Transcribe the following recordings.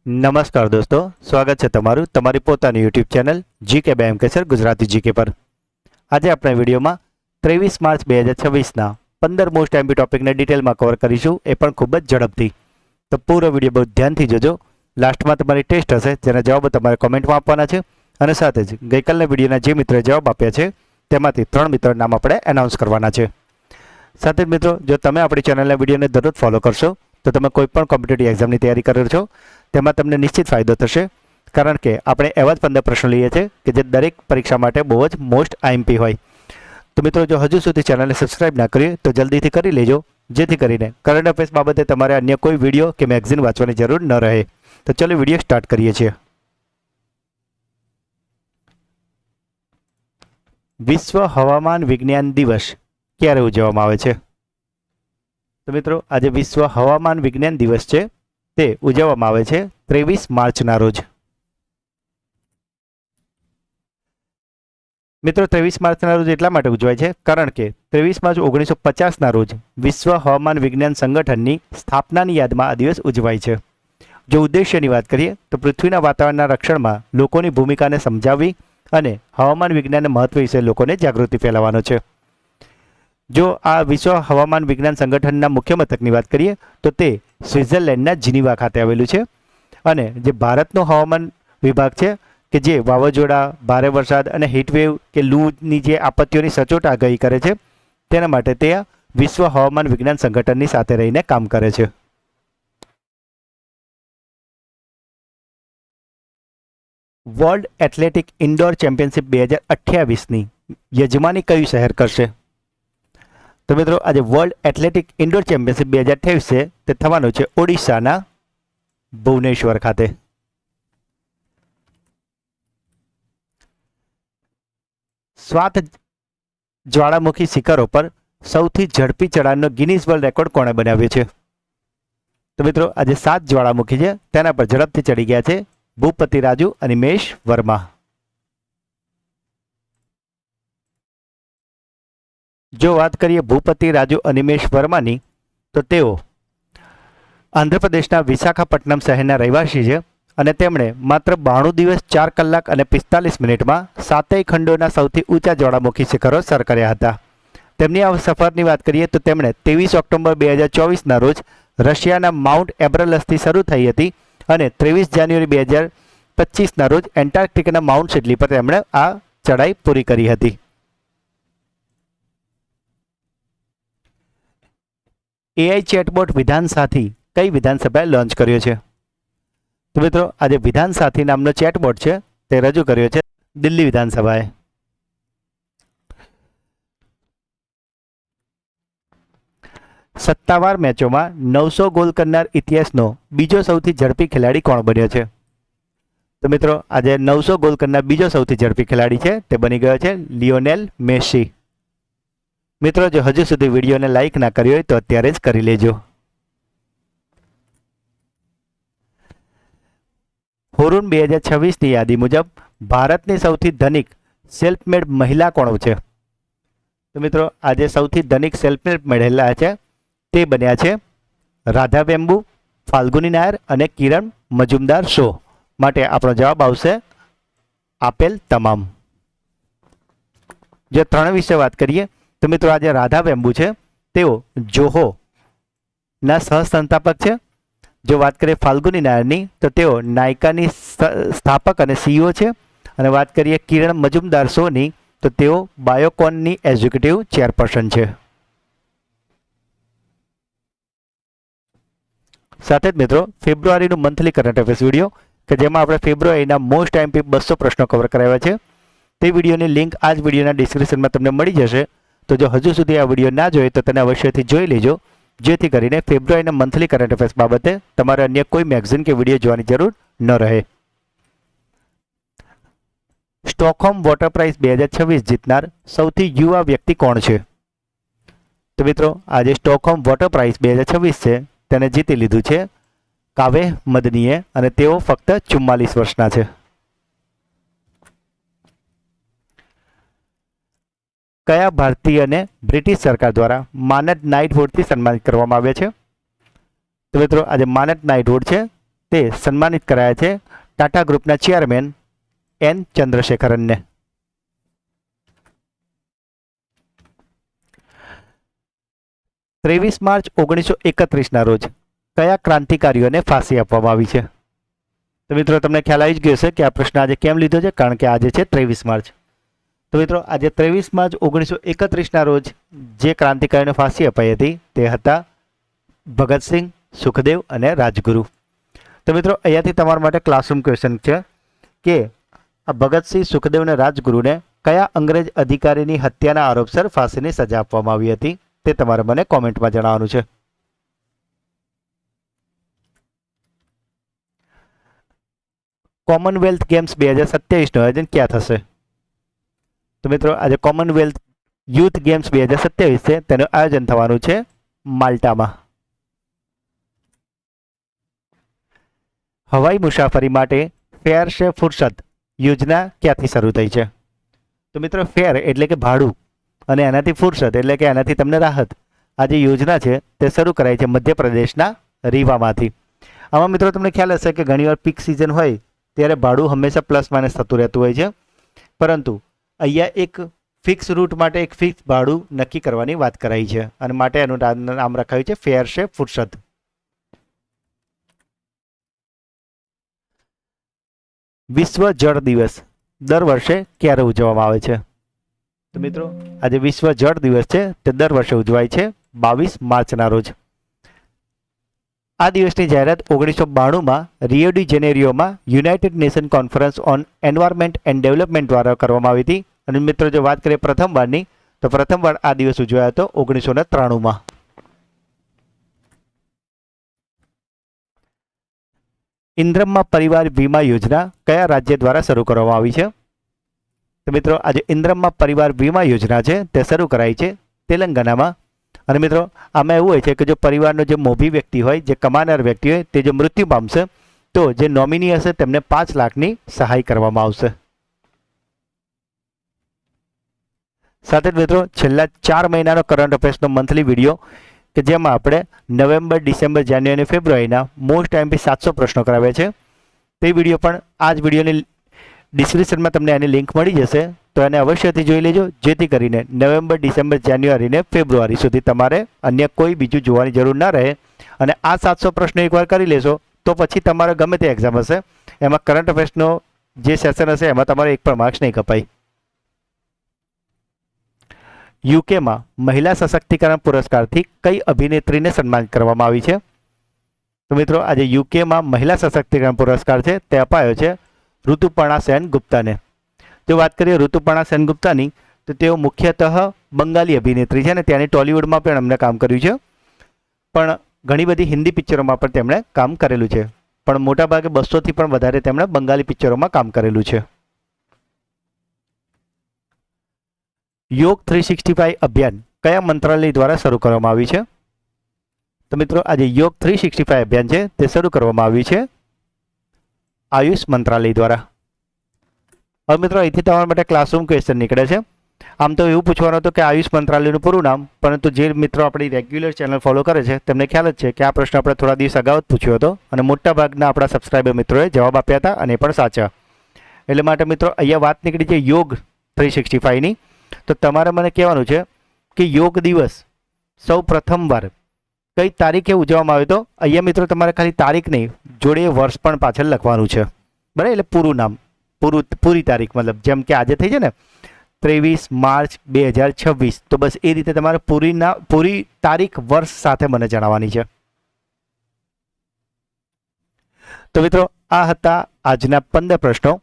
નમસ્કાર દોસ્તો, સ્વાગત છે તમારું તમારી પોતાની યુટ્યુબ ચેનલ જીકે બે એમકેસર ગુજરાતી જીકે પર. આજે આપણે વિડીયોમાં 23 માર્ચ 2026ના 15 મોસ્ટ એમપી ટોપિકને ડિટેલમાં કવર કરીશું, એ પણ ખૂબ જ ઝડપથી. તો પૂરો વિડીયો બહુ ધ્યાનથી જોજો. લાસ્ટમાં તમારી ટેસ્ટ હશે, જેના જવાબો તમારે કોમેન્ટમાં આપવાના છે, અને સાથે જ ગઈકાલના વિડીયોના જે મિત્રોએ જવાબ આપ્યા છે તેમાંથી 3 મિત્રોના નામ આપણે એનાઉન્સ કરવાના છે. સાથે જ મિત્રો, જો તમે આપણી ચેનલના વિડીયોને દરરોજ ફોલો કરશો તો તમે કોઈ પણ કોમ્પિટિટિવ એક્ઝામની તૈયારી કરો છો તેમાં તમને નિશ્ચિત ફાયદો થશે, કારણ કે આપણે એવા જ 15 પ્રશ્નો લઈએ છીએ કે જે દરેક પરીક્ષા માટે બહુ જ મોસ્ટ આઈએમપી હોય. તો મિત્રો, જો હજુ સુધી ચેનલને સબસ્ક્રાઇબ ના કરી તો જલ્દીથી કરી લેજો, જેથી કરીને કરંટ અફેર્સ બાબતે તમારે અન્ય કોઈ વિડીયો કે મેગઝીન વાંચવાની જરૂર ન રહે. તો ચલો વિડીયો સ્ટાર્ટ કરીએ છીએ. વિશ્વ હવામાન વિજ્ઞાન દિવસ ક્યારે ઉજવવામાં આવે છે? તો મિત્રો, આજે વિશ્વ હવામાન વિજ્ઞાન દિવસ છે, તે ઉજવવામાં આવે છે 23 માર્ચના રોજ. મિત્રો, 23 માર્ચના રોજ એટલા માટે ઉજવાય છે કારણ કે 23 માર્ચ 1950ના રોજ વિશ્વ હવામાન વિજ્ઞાન સંગઠનની સ્થાપનાની યાદમાં આ દિવસ ઉજવાય છે. જો ઉદ્દેશ્યની વાત કરીએ તો પૃથ્વીના વાતાવરણના રક્ષણમાં લોકોની ભૂમિકાને સમજાવવી અને હવામાન વિજ્ઞાનના મહત્વ વિશે લોકોને જાગૃતિ ફેલાવવાનો છે. જો આ વિશ્વ હવામાન વિજ્ઞાન સંગઠનના મુખ્ય મથકની વાત કરીએ તો તે સ્વિટ્ઝરલેન્ડના જીનીવા ખાતે આવેલું છે, અને જે ભારતનો હવામાન વિભાગ છે કે જે વાવાઝોડા, ભારે વરસાદ અને હીટવેવ કે લૂની જે આપત્તિઓની સચોટ આગાહી કરે છે, તેના માટે તે વિશ્વ હવામાન વિજ્ઞાન સંગઠનની સાથે રહીને કામ કરે છે. વર્લ્ડ એથ્લેટિક ઇન્ડોર ચેમ્પિયનશિપ 2028ની યજમાની કયું શહેર કરશે? તો મિત્રો, આજે વર્લ્ડ એથ્લેટિક ઇન્ડોર ચેમ્પિયનશિપ 2028 છે, તે થવાનું છે ઓડિશાના ભુવનેશ્વર ખાતે. સ્વાત જ્વાળામુખી શિખરો પર સૌથી ઝડપી ચઢાણનો ગિનીઝ વર્લ્ડ રેકોર્ડ કોણે બનાવ્યો છે? તો મિત્રો, આજે 7 જ્વાળામુખી છે, તેના પર ઝડપથી ચડી ગયા છે ભૂપતિ રાજુ અનિમેશ વર્મા. જો વાત કરીએ ભૂપતિ રાજુ અનિમેશ વર્માની, તો તેઓ આંધ્રપ્રદેશના વિશાખાપટ્ટનમ શહેરના રહેવાસી છે, અને તેમણે માત્ર 92 દિવસ 4 કલાક અને 45 મિનિટમાં 7 ખંડોના સૌથી ઊંચા જ્વાળામુખી શિખરો સર કર્યા હતા. તેમની આ સફરની વાત કરીએ તો તેમણે 23 ઓક્ટોબર 2024ના રોજ રશિયાના માઉન્ટ એબ્રલસથી શરૂ થઈ હતી, અને 23 જાન્યુઆરી 2025ના રોજ એન્ટાર્કટિકાના માઉન્ટ સિડલી પર તેમણે આ ચઢાઈ પૂરી કરી હતી. એઆઈ ચેટબોટ વિધાન સાથી કઈ વિધાનસભાએ લોન્ચ કર્યો છે? તો મિત્રો, આજે વિધાન સાથી નામનો ચેટબોટ છે, તે રજૂ કર્યો છે દિલ્હી વિધાનસભાએ. સત્તાવાર મેચોમાં 900 ગોલ કરનાર ઇતિહાસનો બીજો સૌથી ઝડપી ખેલાડી કોણ બન્યો છે? તો મિત્રો, આજે 900 ગોલ કરનાર બીજો સૌથી ઝડપી ખેલાડી છે, તે બની ગયો છે લિયોનેલ મેસી. મિત્રો, જો હજુ સુધી વિડીયોને લાઇક ના કરી હોય તો અત્યારે જ કરી લેજો. હુરુન 2026ની યાદી મુજબ ભારતની સૌથી ધનિક સેલ્ફ મેડ મહિલા કોણ છે? તો મિત્રો, આજે સૌથી ધનિક સેલ્ફ મેડ મહિલા છે, તે બન્યા છે રાધા વેમ્બુ, ફાલ્ગુની નાયર અને કિરણ મજુમદાર શો. માટે આપણો જવાબ આવશે આપેલ તમામ. જો 3 વિશે વાત કરીએ તો મિત્રો, આજે રાધા વેમ્બુ છે, તેઓ જોહો ના સહસંસ્થાપક છે. જો વાત કરીએ ફાલ્ગુની નાયરની, તો તેઓ નાયકાની સ્થાપક અને સીઈઓ છે. અને વાત કરીએ કિરણ મજુમદાર શોની, તો તેઓ બાયોકોનની એક્ઝિક્યુટિવ ચેરપર્સન છે. સાથે જ મિત્રો, ફેબ્રુઆરીનું મંથલી કરંટ અફેર્સ વિડીયો કે જેમાં આપણે ફેબ્રુઆરીના મોસ્ટ આઈએમપી 200 પ્રશ્નો કવર કરાવ્યા છે, તે વિડીયોની લિંક આ જ વિડીયોના ડિસ્ક્રિપ્શનમાં તમને મળી જશે. તો જો હજુ સુધી આ વિડીયો ના જોઈએ તો તેને અવશ્યથી જોઈ લેજો, જેથી કરીને ફેબ્રુઆરીના મંથલી કરંટ અફેર્સ બાબતે તમારે અન્ય કોઈ મેગઝીન કે વિડીયો જોવાની જરૂર ન રહે. સ્ટોકહોમ વોટર પ્રાઇઝ 2026 જીતનાર સૌથી યુવા વ્યક્તિ કોણ છે? તો મિત્રો, આજે સ્ટોકહોમ વોટર પ્રાઇઝ 2026 છે, તેને જીતી લીધું છે કાવે મદનીએ, અને તેઓ ફક્ત 44 વર્ષના છે. કયા ભારતીયને બ્રિટિશ સરકાર દ્વારા માનદ નાઇટહુડથી સન્માનિત કરવામાં આવ્યા છે? તો મિત્રો, આજે માનદ નાઇટહુડ છે તે સન્માનિત કરાયા છે ટાટા ગ્રુપના ચેરમેન એન ચંદ્રશેખરનને. ત્રેવીસ માર્ચ 1931ના રોજ કયા ક્રાંતિકારીઓને ફાંસી આપવામાં આવી છે? તો મિત્રો તમને ખ્યાલ આવી જ ગયો હશે કે આ પ્રશ્ન આજે કેમ લીધો છે, કારણ કે આજે છે 23 માર્ચ. તો મિત્રો આજે 23 માર્ચ 1931ના રોજ જે ક્રાંતિકારીઓને ફાંસી અપાઈ હતી તે હતા ભગતસિંહ, સુખદેવ અને રાજગુરુ. તો મિત્રો અહીંયાથી તમારા માટે ક્લાસરૂમ ક્વેશ્ચન છે કે આ ભગતસિંહ, સુખદેવ અને રાજગુરુને કયા અંગ્રેજ અધિકારીની હત્યાના આરોપસર ફાંસીની સજા આપવામાં આવી હતી તે તમારે મને કોમેન્ટમાં જણાવવાનું છે. કોમનવેલ્થ ગેમ્સ 2027નું આયોજન ક્યાં થશે? તો મિત્રો આજે કોમનવેલ્થ યુથ ગેમ્સ 2027 છે, તેનું આયોજન થવાનું છે માલ્ટામાં. હવાઈ મુસાફરી માટે ફેર સે ફુરસત યોજના ક્યાંથી શરૂ થઈ છે? તો મિત્રો ફેર એટલે કે ભાડું અને એનાથી ફુરસત એટલે કે એનાથી તમને રાહત. આ જે યોજના છે તે શરૂ કરાઈ છે મધ્યપ્રદેશના રીવામાંથી. આમાં મિત્રો તમને ખ્યાલ હશે કે ઘણીવાર પીક સિઝન હોય ત્યારે ભાડું હંમેશા પ્લસ માઇનસ થતું રહેતું હોય છે, પરંતુ અહીંયા એક ફિક્સ રૂટ માટે એક ફિક્સ ભાડું નક્કી કરવાની વાત કરાઈ છે અને માટે એનું નામ રખાયું છે ફેર સે ફુરસત. વિશ્વ જળ દિવસ દર વર્ષે ક્યારે ઉજવવામાં આવે છે? તો મિત્રો આજે વિશ્વ જળ દિવસ છે તે દર વર્ષે ઉજવાય છે 22 માર્ચના રોજ. આ દિવસની જાહેરાત 1992માં રિયો ડી જેનેરિયોમાં United Nation conference on environment and development દ્વારા કરવામાં આવી હતી. અને મિત્રો જો વાત કરીએ પ્રથમવારની, તો પ્રથમવાર આ દિવસ ઉજવાયો હતો 1993માં. ઇન્દ્રમ્મા પરિવાર વીમા યોજના કયા રાજ્ય દ્વારા શરૂ કરવામાં આવી છે? તો મિત્રો આજે ઇન્દ્રમ્મા પરિવાર વીમા યોજના છે તે શરૂ કરાઈ છે તેલંગાનામાં. અને મિત્રો આમાં એવું હોય છે કે જો પરિવારનો જે મોભી વ્યક્તિ હોય, જે કમાનાર વ્યક્તિ હોય, તે જો મૃત્યુ પામશે તો જે નોમિની હશે તેમને 5 લાખની સહાય કરવામાં આવશે. સાથે જ મિત્રો છેલ્લા 4 મહિનાનો કરંટ અફેર્સનો મંથલી વિડીયો કે જેમાં આપણે નવેમ્બર, ડિસેમ્બર, જાન્યુઆરી, ફેબ્રુઆરીના મોસ્ટ એમપી 700 પ્રશ્નો કરાવ્યા છે, તે વિડીયો પણ આ જ વિડીયોની ડિસ્ક્રિપ્શનમાં તમને એની લિંક મળી જશે. તો એને અવશ્યથી જોઈ લેજો, જેથી કરીને નવેમ્બર, ડિસેમ્બર, જાન્યુઆરી ને ફેબ્રુઆરી સુધી તમારે અન્ય કોઈ બીજું જોવાની જરૂર ના રહે. અને આ 700 પ્રશ્નો એકવાર કરી લેશો તો પછી તમારે ગમે તે એક્ઝામ હશે એમાં કરંટ અફેર્સનો જે સેશન હશે એમાં તમારે એક પણ માર્ક્સ નહીં કપાય. યુકેમાં મહિલા સશક્તિકરણ પુરસ્કારથી કઈ અભિનેત્રીને સન્માનિત કરવામાં આવી છે? તો મિત્રો આજે યુકેમાં મહિલા સશક્તિકરણ પુરસ્કાર છે તે અપાયો છે ઋતુપર્ણા સેન ગુપ્તાને. જો વાત કરીએ ઋતુપર્ણા સેન ગુપ્તાની, તો તેઓ મુખ્યતઃ બંગાળી અભિનેત્રી છે અને ત્યાંની ટોલિવૂડમાં પણ એમણે કામ કર્યું છે, પણ ઘણી બધી હિન્દી પિક્ચરોમાં પણ તેમણે કામ કરેલું છે, પણ મોટાભાગે 200થી પણ વધારે તેમણે બંગાળી પિક્ચરોમાં કામ કરેલું છે. યોગ 365 અભિયાન કયા મંત્રાલય દ્વારા શરૂ કરવામાં આવ્યું છે? તો મિત્રો આજે યોગ 365 અભિયાન છે તે શરૂ કરવામાં આવ્યું છે આયુષ મંત્રાલય દ્વારા. હવે મિત્રો અહીંથી તમારા માટે ક્લાસરૂમ ક્વેશ્ચન નીકળે છે. આમ તો એવું પૂછવાનું હતું કે આયુષ મંત્રાલયનું પૂરું નામ, પરંતુ જે મિત્રો આપણી રેગ્યુલર ચેનલ ફોલો કરે છે તેમને ખ્યાલ જ છે કે આ પ્રશ્ન આપણે થોડા દિવસ અગાઉ જ પૂછ્યો હતો અને મોટાભાગના આપણા સબસ્ક્રાઈબર મિત્રોએ જવાબ આપ્યા હતા અને એ પણ સાચા. એટલે માટે મિત્રો અહીંયા વાત નીકળી છે યોગ 365ની. તો તમારે મને કહેવાનું છે કે યોગ દિવસ સૌ પ્રથમવાર કઈ તારીખે ઉજવવામાં આવ્યો હતો? અહીંયા મિત્રો તમારે ખાલી તારીખ નહીં, જોડે વર્ષ પણ પાછળ લખવાનું છે, બરાબર? એટલે પૂરું નામ, પૂરી તારીખ, મતલબ જેમ કે આજે થઈ છે ને 23 માર્ચ 2026, તો બસ એ રીતે તમારે પૂરી તારીખ, વર્ષ સાથે મને જણાવવાની છે. તો મિત્રો આ હતા આજના 15 પ્રશ્નો.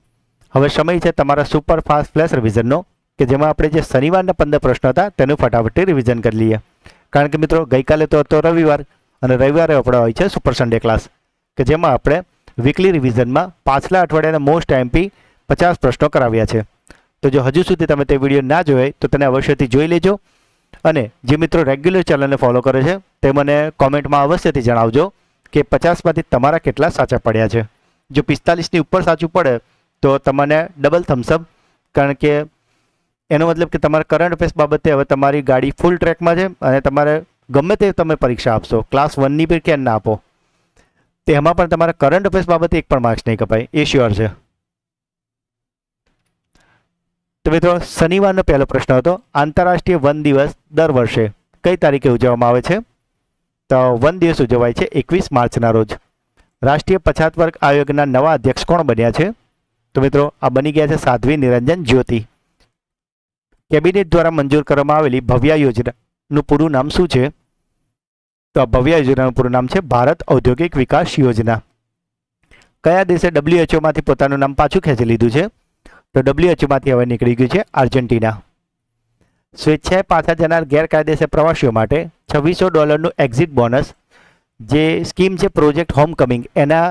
હવે સમય છે તમારા સુપર ફાસ્ટ ફ્લેશ રિવિઝનનો, કે જેમાં આપણે જે શનિવારના 15 પ્રશ્નો હતા તેનું ફટાફટથી રિવિઝન કરી લઈએ. કારણ કે મિત્રો ગઈકાલે તો હતો રવિવાર અને રવિવારે આપણે હોય છે સુપર સન્ડે ક્લાસ, કે જેમાં આપણે વીકલી રિવિઝનમાં પાછલા અઠવાડિયાના મોસ્ટ એમપી 50 પ્રશ્નો કરાવ્યા છે. તો જો હજુ સુધી તમે તે વિડીયો ના જોયો તો તેને અવશ્યથી જોઈ લેજો. અને જે મિત્રો રેગ્યુલર ચેનલને ફોલો કરે છે તે મને કોમેન્ટમાં અવશ્યથી જણાવજો કે 50માંથી તમારા કેટલા સાચા પડ્યા છે. જો 45ની ઉપર સાચું પડે તો તમને ડબલ થમ્સઅપ, કારણ કે એનો મતલબ કે તમારા કરંટ અફેર્સ બાબતે હવે તમારી ગાડી ફૂલ ટ્રેકમાં છે અને તમારે ગમે તે તમે પરીક્ષા આપશો, ક્લાસ 1ની પણ કેમ ના આપો, તેમાં પણ તમારા કરંટ અફેર્સ બાબતે એક પણ માર્ક્સ નહીં કપાય, એ શ્યોર છે. તો મિત્રો શનિવારનો પહેલો પ્રશ્ન હતો, આંતરરાષ્ટ્રીય વન દિવસ દર વર્ષે કઈ તારીખે ઉજવવામાં આવે છે? તો વન દિવસ ઉજવાય છે 21 માર્ચના રોજ. રાષ્ટ્રીય પછાત વર્ગ આયોગના નવા અધ્યક્ષ કોણ બન્યા છે? તો મિત્રો આ બની ગયા છે સાધ્વી નિરંજન જ્યોતિ. કેબિનેટ દ્વારા મંજૂર કરવામાં આવેલી ભવ્યા યોજનાનું પૂરું નામ શું છે? તો આ ભવ્યા યોજનાનું પૂરું નામ છે ભારત ઔદ્યોગિક વિકાસ યોજના. કયા દેશે WHO માંથી પોતાનું નામ પાછું ખેંચી લીધું છે? તો WHO માંથી હવે નીકળી ગયું છે આર્જેન્ટિના. સ્વેચ્છાએ પાછા જનાર ગેરકાયદેસર પ્રવાસીઓ માટે $2600 એક્ઝિટ બોનસ જે સ્કીમ છે પ્રોજેક્ટ હોમકમિંગ એના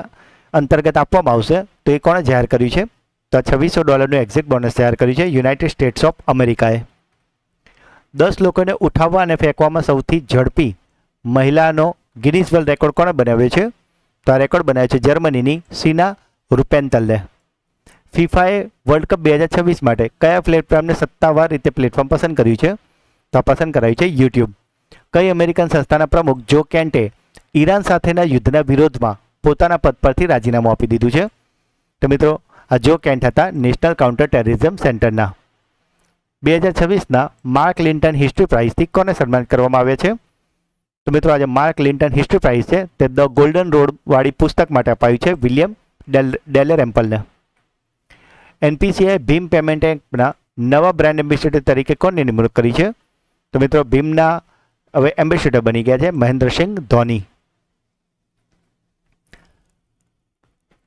અંતર્ગત આપવામાં આવશે. તો એ કોણે જાહેર કર્યું છે? તો $2600 એક્ઝિટ બોનસ જાહેર કર્યું છે યુનાઇટેડ સ્ટેટ્સ ઓફ અમેરિકાએ. 10 લોકોને ઉઠાવવા અને ફેંકવામાં સૌથી ઝડપી મહિલાનો ગિનીસ વર્લ્ડ રેકોર્ડ કોણે બનાવ્યો છે? તો આ રેકોર્ડ બનાવ્યો છે જર્મનીની સીના રૂપેન્તલે. ફિફાએ વર્લ્ડ કપ 2026 માટે કયા પ્લેટફોર્મને સત્તાવાર રીતે પ્લેટફોર્મ પસંદ કર્યું છે? તો આ પસંદ કરાયું છે યુટ્યુબ. કઈ અમેરિકન સંસ્થાના પ્રમુખ જો કેન્ટે ઈરાન સાથેના યુદ્ધના વિરોધમાં પોતાના પદ પરથી રાજીનામું આપી દીધું છે? તો મિત્રો આ જો કેન્ટ હતા નેશનલ કાઉન્ટર ટેરરિઝમ સેન્ટરના. 2026ના માર્ક લિન્ટન હિસ્ટ્રી પ્રાઇઝથી કોને સન્માનિત કરવામાં આવ્યા છે? તો મિત્રો આજે માર્ક લિન્ટન હિસ્ટ્રી પ્રાઇઝ છે તે ધ ગોલ્ડન રોડ વાળી પુસ્તક માટે અપાયું છે વિલિયમ ડેલેરેમ્પલને. NPCIએ ભીમ પેમેન્ટ એપના નવા બ્રાન્ડ એમ્બેસેડર તરીકે કોની નિમણૂક કરી છે? તો મિત્રો ભીમના હવે એમ્બેસેડર બની ગયા છે Mahendra Singh Dhoni.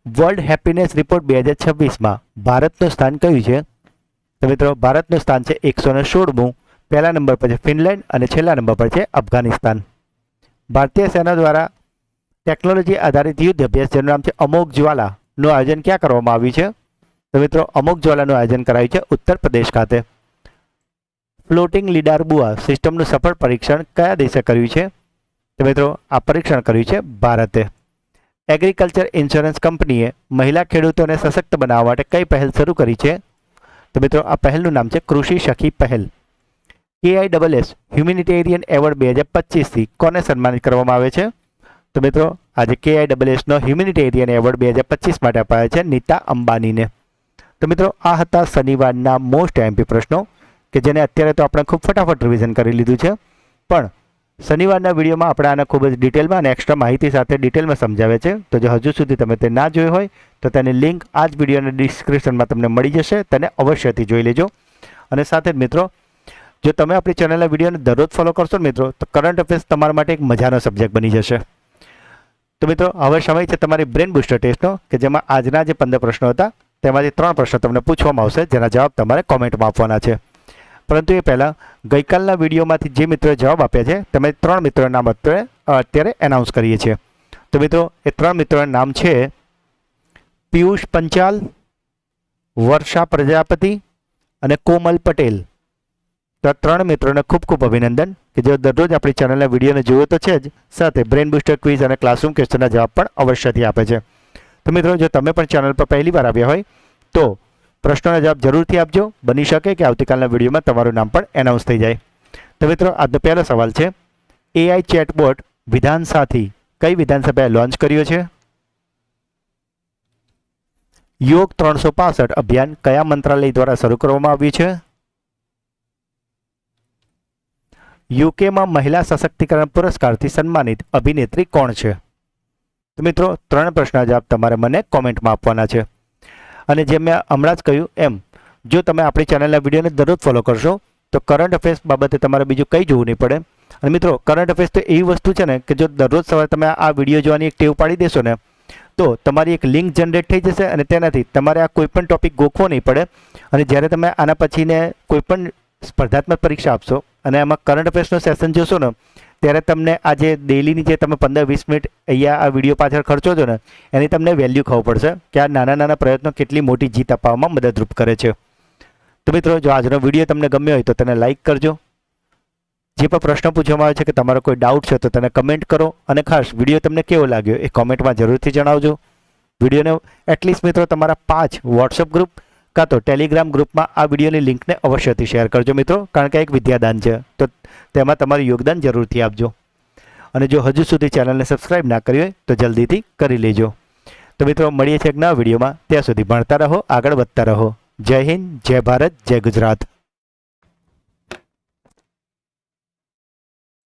World happiness report 2026માં ભારતનું સ્થાન કયું છે? તો મિત્રો ભારતનું સ્થાન છે 116મું. પહેલા નંબર પર છે ફિનલેન્ડ અને છેલ્લા નંબર પર છે અફઘાનિસ્તાન. ભારતીય સેના દ્વારા ટેકનોલોજી આધારિત યુદ્ધ અભ્યાસ જેનું નામ છે અમોઘ જ્વાલાનું આયોજન ક્યાં કરવામાં આવ્યું છે? તો મિત્રો અમોઘ જ્વાલાનું આયોજન કરાયું છે ઉત્તર પ્રદેશ ખાતે. ફ્લોટિંગ લીડાર બુઆ સિસ્ટમનું સફળ પરીક્ષણ કયા દેશે કર્યું છે? તો મિત્રો આ પરીક્ષણ કર્યું છે ભારતે. એગ્રીકલ્ચર ઇન્સ્યોરન્સ કંપનીએ મહિલા ખેડૂતોને સશક્ત બનાવવા માટે કઈ પહેલ શરૂ કરી છે? તો મિત્રો આ પહેલનું નામ છે કૃષિ સખી પહેલ. KISS હ્યુમેનિટેરિયન એવોર્ડ 2025થી કોને સન્માનિત કરવામાં આવે છે? તો મિત્રો આજે KISSનો હ્યુમેનિટેરિયન એવોર્ડ 2025 માટે અપાયો છે નીતા અંબાનીને. તો મિત્રો આ હતા શનિવારના મોસ્ટ MP પ્રશ્નો કે જેને અત્યારે તો આપણે ખૂબ ફટાફટ રિવિઝન કરી લીધું છે, પણ શનિવારના વિડીયોમાં આપણે આને ખૂબ જ ડિટેલમાં અને એક્સ્ટ્રા માહિતી સાથે ડિટેલમાં સમજાવે છે. તો જો હજુ સુધી તમે તે ના જોઈ હોય તો તેની લિંક આ જ વિડીયોના ડિસ્ક્રિપ્શનમાં તમને મળી જશે, તેને અવશ્યથી જોઈ લેજો. અને સાથે જ મિત્રો જો તમે આપણી ચેનલના વિડીયોને દરરોજ ફોલો કરશો ને મિત્રો તો કરંટ અફેર્સ તમારા માટે એક મજાનો સબ્જેક્ટ બની જશે. તો મિત્રો હવે સમય છે તમારી બ્રેન બુસ્ટર ટેસ્ટનો કે જેમાં આજના જે 15 પ્રશ્નો હતા તેમાંથી 3 પ્રશ્નો તમને પૂછવામાં આવશે જેના જવાબ તમારે કોમેન્ટમાં આપવાના છે. પરંતુ એ પહેલાં ગઈકાલના વિડીયોમાંથી જે મિત્રોએ જવાબ આપ્યા છે તમે 3 મિત્રોના નામ અત્યારે એનાઉન્સ કરીએ છીએ. તો મિત્રો એ 3 મિત્રોના નામ છે પિયુષ પંચાલ, વર્ષા પ્રજાપતિ અને કોમલ પટેલ. તો આ 3 મિત્રોને ખૂબ ખૂબ અભિનંદન કે જેઓ દરરોજ આપણી ચેનલના વિડીયોને જુઓ તો છે જ, સાથે બ્રેન બુસ્ટર ક્વિઝ અને ક્લાસરૂમ ક્વેશ્ચનના જવાબ પણ અવશ્યથી આપે છે. તો મિત્રો જો તમે પણ ચેનલ પર પહેલી વાર આવ્યા હોય તો પ્રશ્નોના જવાબ જરૂરથી આપજો. બની શકે કે આવતીકાલના વિડીયોમાં તમારું નામ પણ એનાઉન્સ થઈ જાય. તો મિત્રો આજનો પહેલો સવાલ છે AI ચેટબોટ વિધાનસાથી કઈ વિધાનસભાએ લોન્ચ કર્યો છે? યોગ 365 અભિયાન કયા મંત્રાલય દ્વારા શરૂ કરવામાં આવ્યું છે? યુકેમાં મહિલા સશક્તિકરણ પુરસ્કારથી સન્માનિત અભિનેત્રી કોણ છે? તો મિત્રો 3 પ્રશ્નના જવાબ તમારે મને કોમેન્ટમાં આપવાના છે. અને જેમ મેં હમણાં જ કહ્યું એમ જો તમે આપણી ચેનલના વિડીયોને દરરોજ ફોલો કરશો તો કરંટ અફેર્સ બાબતે તમારે બીજું કંઈ જોવું નહીં પડે. અને મિત્રો કરંટ અફેર્સ તો એવી વસ્તુ છે ને કે જો દરરોજ સવારે તમે આ વિડીયો જોવાની એક ટેવ પાડી દેશો ને તો તમારી એક લિંક જનરેટ થઈ જશે અને તેનાથી તમારે આ કોઈપણ ટોપિક ગોખવો નહીં પડે. અને જ્યારે તમે આના પછીને કોઈપણ સ્પર્ધાત્મક પરીક્ષા આપશો અને એમાં કરંટ અફેર્સનો સેશન જોશો ને ત્યારે તમને આ જે ડેઈલીની જે તમે 15-20 મિનિટ અહીંયા આ વિડીયો પાછળ ખર્ચો છો ને એની તમને વેલ્યુ ખબર પડશે કે આ નાના નાના પ્રયત્નો કેટલી મોટી જીત અપાવવામાં મદદરૂપ કરે છે. તો મિત્રો જો આજનો વિડીયો તમને ગમ્યો હોય તો તેને લાઇક કરજો. જે પણ પ્રશ્ન પૂછવામાં આવે છે કે તમારો કોઈ ડાઉટ છે તો તેને કમેન્ટ કરો. અને ખાસ વિડીયો તમને કેવો લાગ્યો એ કોમેન્ટમાં જરૂરથી જણાવજો. વિડીયોને એટલીસ્ટ મિત્રો તમારા 5 વોટ્સઅપ ગ્રુપ કાં તો ટેલિગ્રામ ગ્રુપમાં આ વિડીયોની લિંકને અવશ્યથી શેર કરજો મિત્રો, કારણ કે એક વિદ્યાદાન છે તો તેમાં તમારું યોગદાન જરૂરથી આપજો. અને જો હજુ સુધી ચેનલને સબસ્ક્રાઇબ ના કરી હોય તો જલ્દીથી કરી લેજો. તો મિત્રો મળીએ છીએ એક નવા વિડીયોમાં. ત્યાં સુધી ભણતા રહો, આગળ વધતા રહો. જય હિન્દ, જય ભારત, જય ગુજરાત.